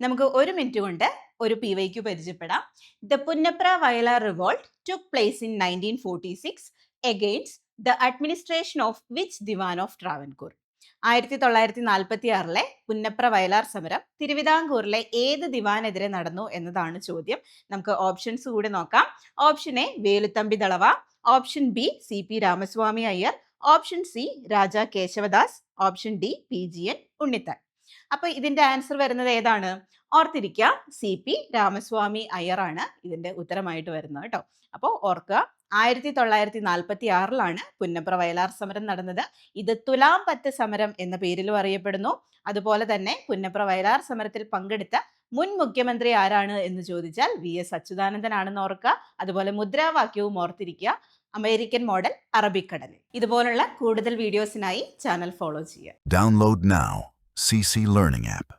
നമുക്ക് ഒരു മിനിറ്റ് കൊണ്ട് ഒരു PYQ പരിചയപ്പെടാം. The Punnapra Vayalar revolt took place in 1946 against the administration of which Dewan of Travancore? 1946 Punnapra Vayalar സമരം തിരുവിതാംകൂറിലെ ഏത് ദിവാനെതിരെ നടന്നു എന്നതാണ് ചോദ്യം. നമുക്ക് ഓപ്ഷൻസ് കൂടി നോക്കാം. Option A Velu Thampi Dalawa, option B CP Ramaswamy Iyer, option C Raja Kesavadas, option D PGN Unnithan. അപ്പൊ ഇതിന്റെ ആൻസർ വരുന്നത് ഏതാണ്? ഓർത്തിരിക്കുക, CP രാമസ്വാമി അയ്യർ ആണ് ഇതിന്റെ ഉത്തരമായിട്ട് വരുന്നത് കേട്ടോ. അപ്പോൾ ഓർക്കുക, 1946 പുന്നപ്ര വയലാർ സമരം നടന്നത്. ഇത് തുലാം പത്ത് സമരം എന്ന പേരിലും അറിയപ്പെടുന്നു. അതുപോലെ തന്നെ പുന്നപ്ര വയലാർ സമരത്തിൽ പങ്കെടുത്ത മുൻ മുഖ്യമന്ത്രി ആരാണ് എന്ന് ചോദിച്ചാൽ VS അച്യുതാനന്ദൻ ആണെന്ന് ഓർക്കുക. അതുപോലെ മുദ്രാവാക്യവും ഓർത്തിരിക്കുക, അമേരിക്കൻ മോഡൽ അറബിക്കടലിൽ. ഇതുപോലുള്ള കൂടുതൽ വീഡിയോസിനായി ചാനൽ ഫോളോ ചെയ്യുക. Download now CC Learning app.